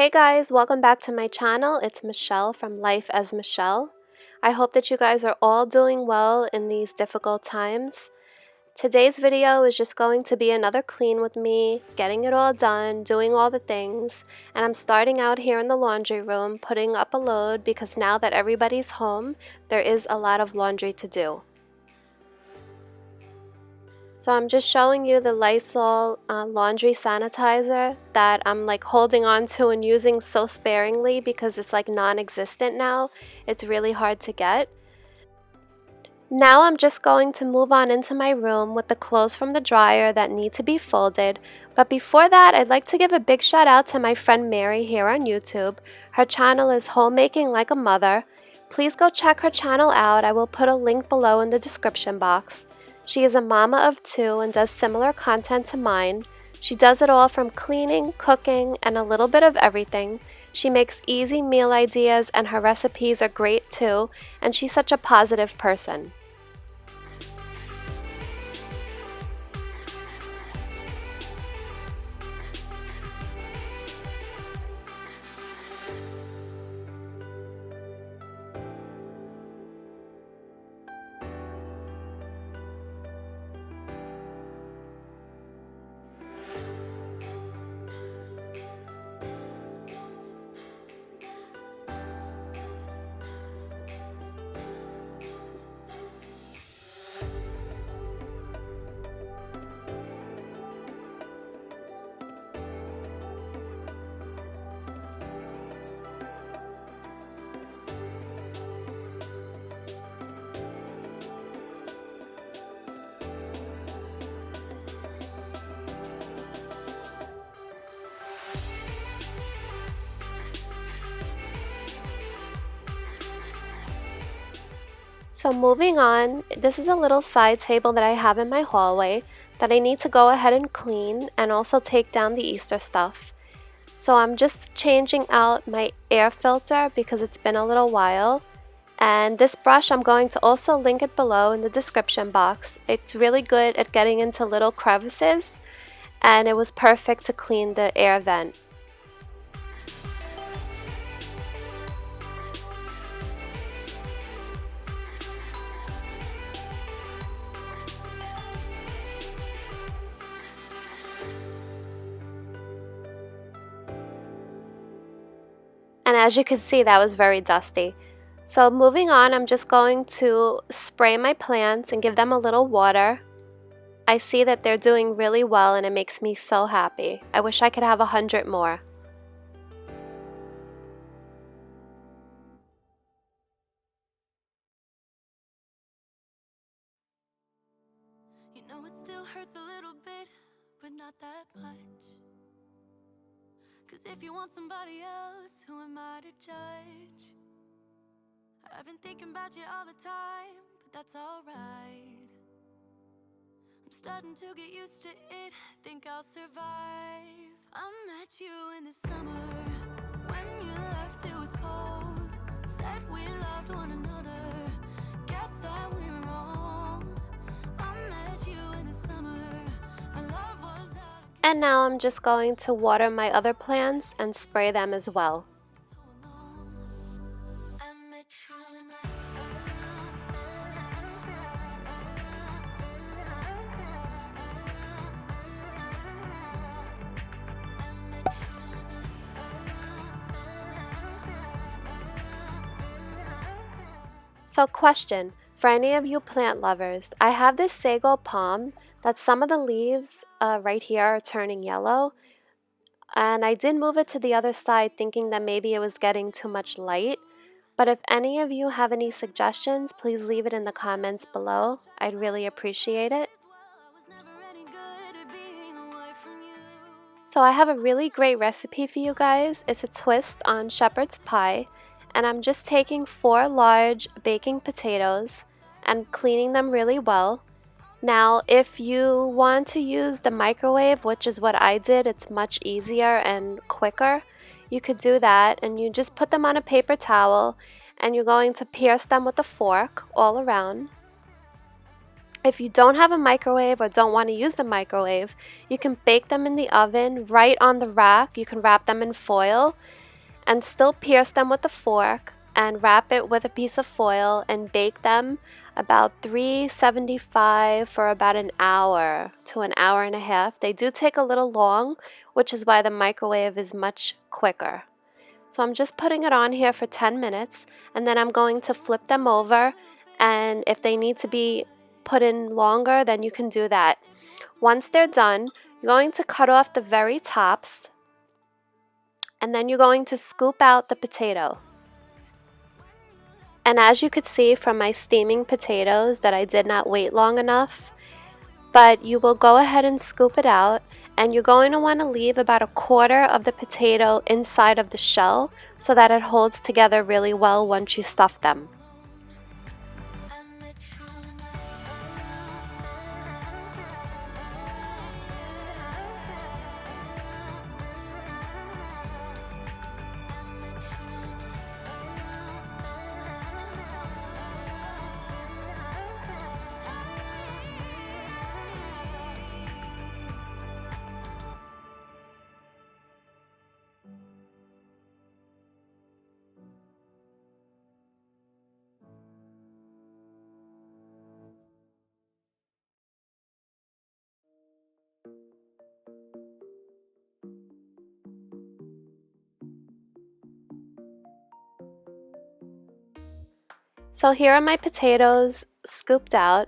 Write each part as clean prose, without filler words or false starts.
Hey guys, welcome back to my channel. It's Michelle from Life as Michelle. I hope that you guys are all doing well in these difficult times. Today's video is just going to be another clean with me, getting it all done, doing all the things, and I'm starting out here in the laundry room, putting up a load because now that everybody's home, there is a lot of laundry to do. So I'm just showing you the Lysol laundry sanitizer that I'm like holding on to and using so sparingly because it's like non-existent now. It's really hard to get. Now I'm just going to move on into my room with the clothes from the dryer that need to be folded. But before that, I'd like to give a big shout out to my friend Mary here on YouTube. Her channel is Homemaking Like a Mother. Please go check her channel out. I will put a link below in the description box. She is a mama of two and does similar content to mine. She does it all from cleaning, cooking, and a little bit of everything. She makes easy meal ideas and her recipes are great too, and she's such a positive person. So moving on, this is a little side table that I have in my hallway that I need to go ahead and clean and also take down the Easter stuff. So I'm just changing out my air filter because it's been a little while. And this brush, I'm going to also link it below in the description box. It's really good at getting into little crevices and it was perfect to clean the air vent. And as you can see, that was very dusty. So moving on, I'm just going to spray my plants and give them a little water. I see that they're doing really well and it makes me so happy. I wish I could have 100 more. You know it still hurts a little bit, but not that much. 'Cause if you want somebody else, who am I to judge? I've been thinking about you all the time, but that's alright. I'm starting to get used to it, think I'll survive. I met you in the summer, when you left it was cold. Said we loved one another, guess that we were wrong. I met you in the summer, our love was out. And now I'm just going to water my other plants and spray them as well. So question, for any of you plant lovers, I have this sago palm that some of the leaves right here are turning yellow. And I did move it to the other side thinking that maybe it was getting too much light. But if any of you have any suggestions, please leave it in the comments below. I'd really appreciate it. So I have a really great recipe for you guys. It's a twist on shepherd's pie. And I'm just taking 4 large baking potatoes and cleaning them really well. Now, if you want to use the microwave, which is what I did, it's much easier and quicker. You could do that and you just put them on a paper towel and you're going to pierce them with a fork all around. If you don't have a microwave or don't want to use the microwave, you can bake them in the oven right on the rack. You can wrap them in foil and still pierce them with a fork and wrap it with a piece of foil and bake them about 375 for about an hour to an hour and a half. They do take a little long, which is why the microwave is much quicker. So I'm just putting it on here for 10 minutes, and then I'm going to flip them over, and if they need to be put in longer, then you can do that. Once they're done, you're going to cut off the very tops, and then you're going to scoop out the potato. And as you could see from my steaming potatoes that I did not wait long enough, but you will go ahead and scoop it out, and you're going to want to leave about a quarter of the potato inside of the shell so that it holds together really well once you stuff them. So here are my potatoes scooped out.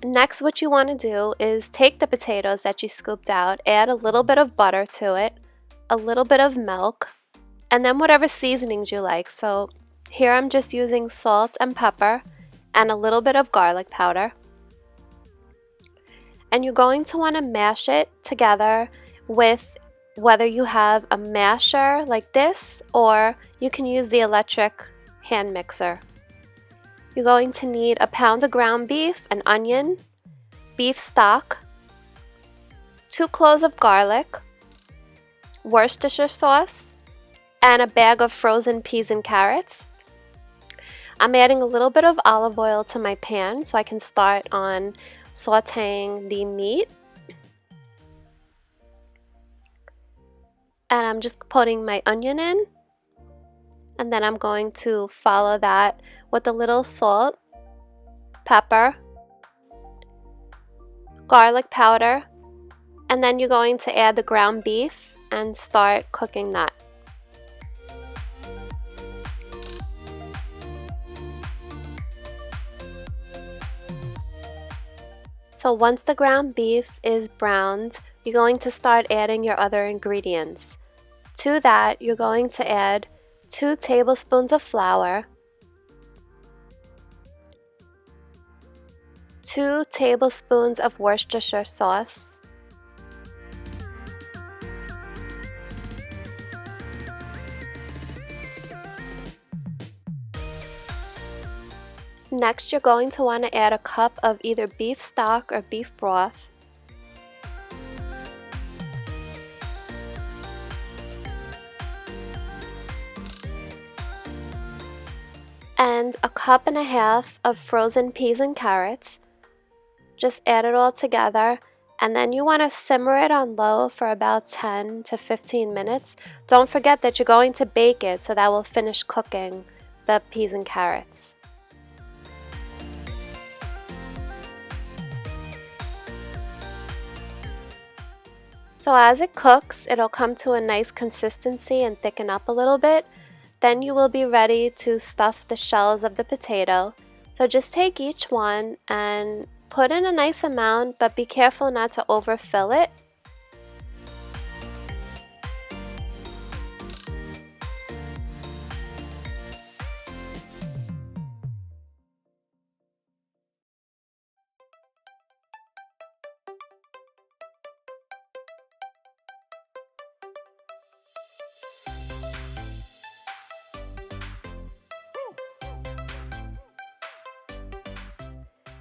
Next, what you want to do is take the potatoes that you scooped out, add a little bit of butter to it, a little bit of milk, and then whatever seasonings you like. So here I'm just using salt and pepper and a little bit of garlic powder. And you're going to want to mash it together with whether you have a masher like this or you can use the electric hand mixer. You're going to need a pound of ground beef, an onion, beef stock, 2 cloves of garlic, Worcestershire sauce, and a bag of frozen peas and carrots. I'm adding a little bit of olive oil to my pan so I can start on sauteing the meat. And I'm just putting my onion in, and then I'm going to follow that with a little salt, pepper, garlic powder, and then you're going to add the ground beef and start cooking that. So once the ground beef is browned, you're going to start adding your other ingredients. To that, you're going to add 2 tablespoons of flour, 2 tablespoons of Worcestershire sauce, next you're going to want to add a cup of either beef stock or beef broth, and a cup and a half of frozen peas and carrots. Just add it all together, and then you want to simmer it on low for about 10 to 15 minutes. Don't forget that you're going to bake it, so that will finish cooking the peas and carrots. So as it cooks, it'll come to a nice consistency and thicken up a little bit. Then you will be ready to stuff the shells of the potato. So just take each one and put in a nice amount, but be careful not to overfill it.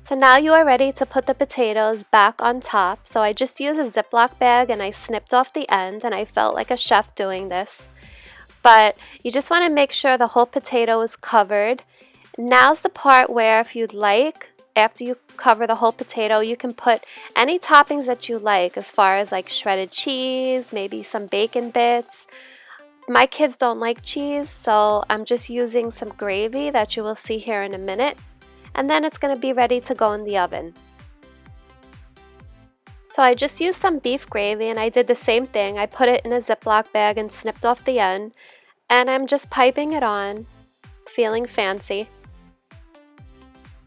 So now you are ready to put the potatoes back on top. So I just used a Ziploc bag and I snipped off the end, and I felt like a chef doing this. But you just want to make sure the whole potato is covered. Now's the part where if you'd like, after you cover the whole potato, you can put any toppings that you like, as far as like shredded cheese, maybe some bacon bits. My kids don't like cheese, so I'm just using some gravy that you will see here in a minute, and then it's going to be ready to go in the oven. So I just used some beef gravy, and I did the same thing. I put it in a Ziploc bag and snipped off the end, and I'm just piping it on, feeling fancy.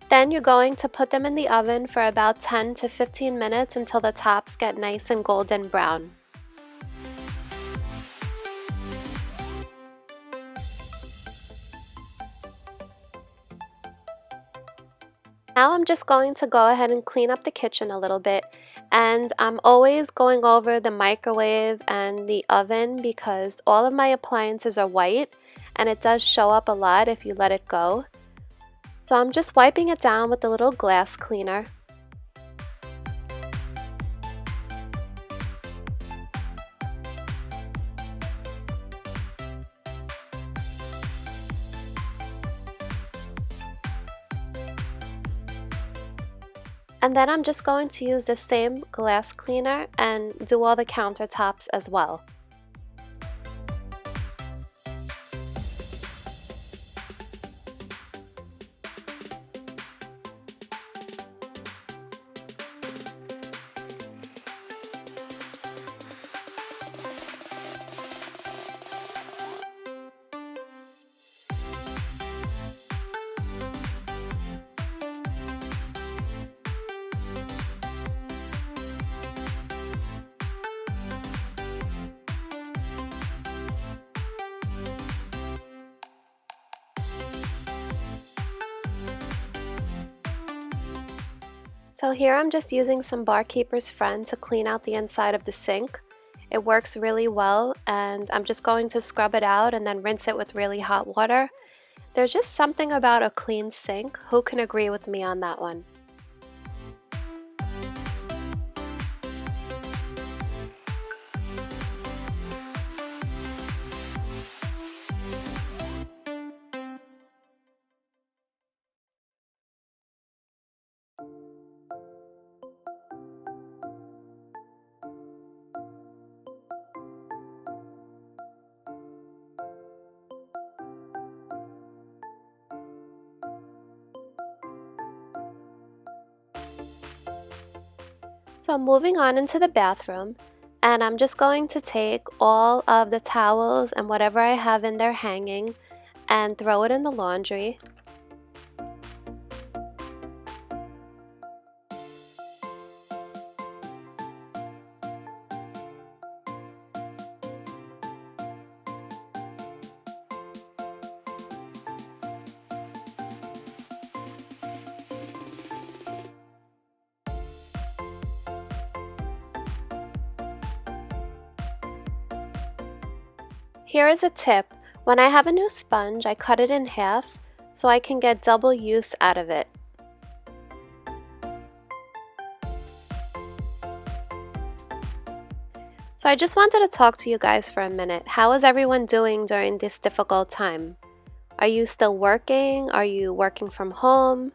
Then you're going to put them in the oven for about 10 to 15 minutes until the tops get nice and golden brown. Now I'm just going to go ahead and clean up the kitchen a little bit, and I'm always going over the microwave and the oven because all of my appliances are white and it does show up a lot if you let it go. So I'm just wiping it down with a little glass cleaner. And then I'm just going to use the same glass cleaner and do all the countertops as well. So here I'm just using some Barkeeper's Friend to clean out the inside of the sink. It works really well, and I'm just going to scrub it out and then rinse it with really hot water. There's just something about a clean sink. Who can agree with me on that one? So moving on into the bathroom, and I'm just going to take all of the towels and whatever I have in there hanging and throw it in the laundry. Here is a tip. When I have a new sponge, I cut it in half so I can get double use out of it. So I just wanted to talk to you guys for a minute. How is everyone doing during this difficult time? Are you still working? Are you working from home?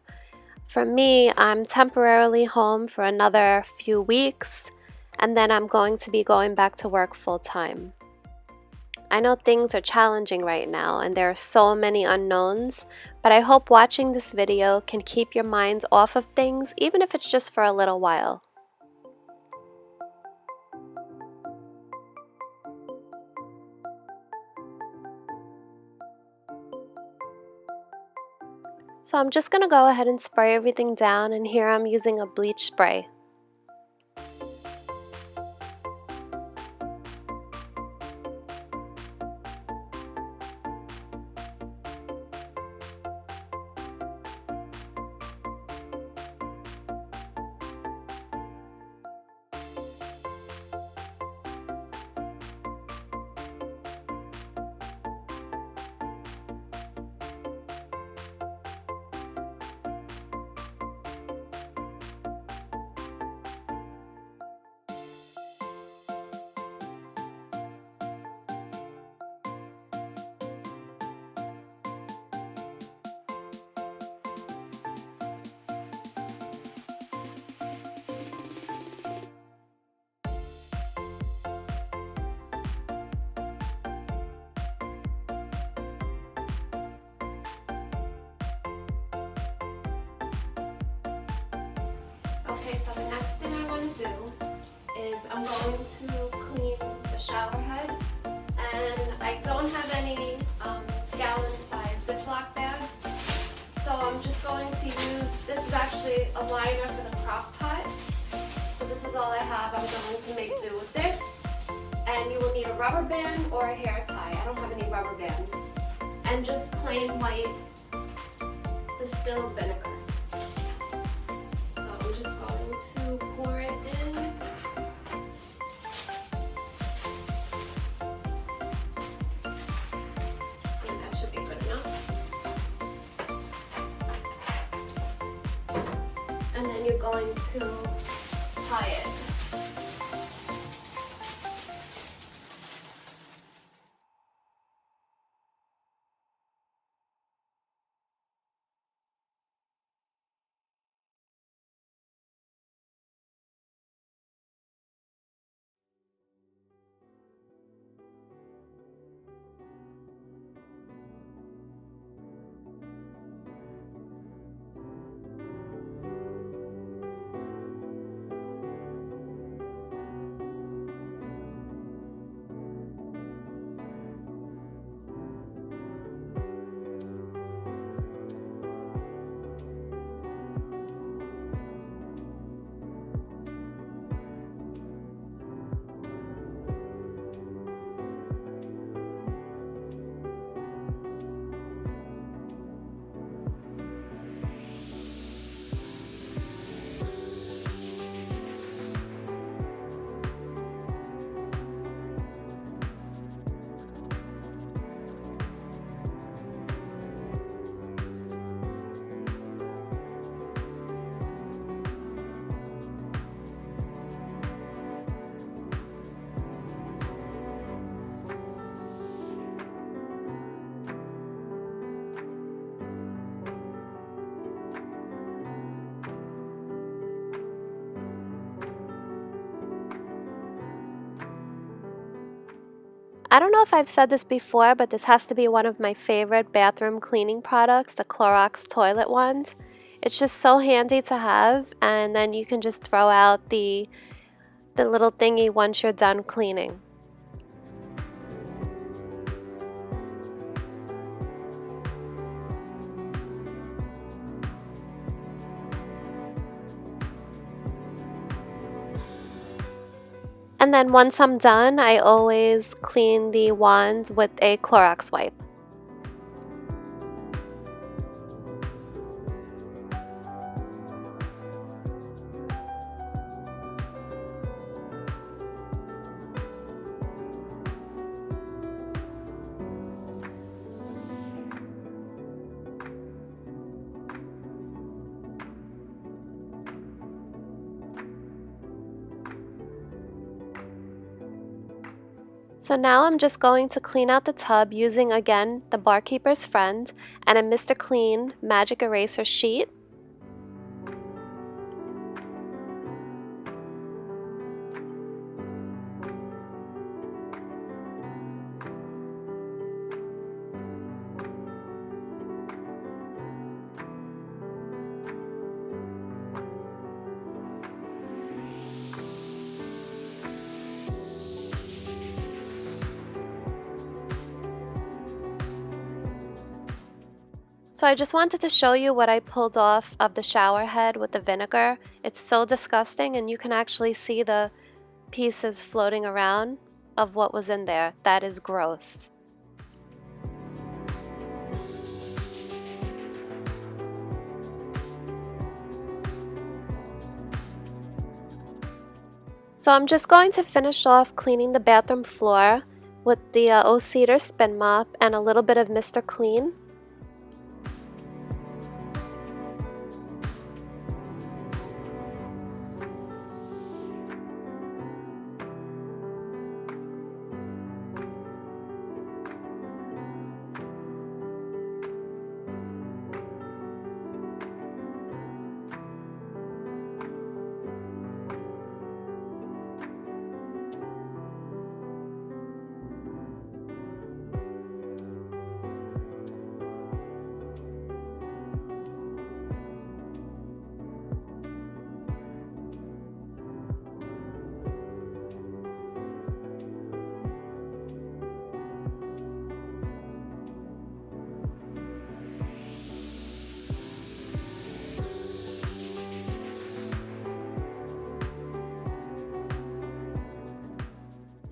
For me, I'm temporarily home for another few weeks, and then I'm going to be going back to work full time. I know things are challenging right now and there are so many unknowns, but I hope watching this video can keep your minds off of things, even if it's just for a little while. So I'm just going to go ahead and spray everything down, and here I'm using a bleach spray. Okay, so the next thing I want to do is I'm going to clean the shower head, and I don't have any gallon size Ziploc bags, so I'm just going to use, this is actually a liner for the crock pot, so this is all I have. I'm going to make do with this, and you will need a rubber band or a hair tie. I don't have any rubber bands, and just plain white distilled vinegar. So I'm just going to pour it in. And that should be good enough. And then you're going to tie it. I don't know if I've said this before, but this has to be one of my favorite bathroom cleaning products, the Clorox toilet ones. It's just so handy to have, and then you can just throw out the little thingy once you're done cleaning. And then once I'm done, I always clean the wand with a Clorox wipe. So now I'm just going to clean out the tub using, again, the Barkeeper's Friend and a Mr. Clean Magic Eraser sheet. So I just wanted to show you what I pulled off of the shower head with the vinegar. It's so disgusting, and you can actually see the pieces floating around of what was in there. That is gross. So I'm just going to finish off cleaning the bathroom floor with the O-Cedar Spin Mop and a little bit of Mr. Clean.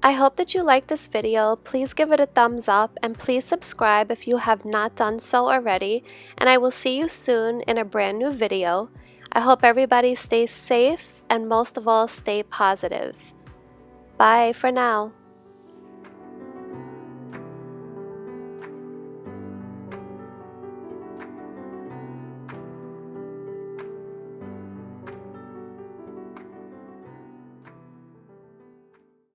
I hope that you liked this video. Please give it a thumbs up and please subscribe if you have not done so already. And I will see you soon in a brand new video. I hope everybody stays safe and most of all stay positive. Bye for now.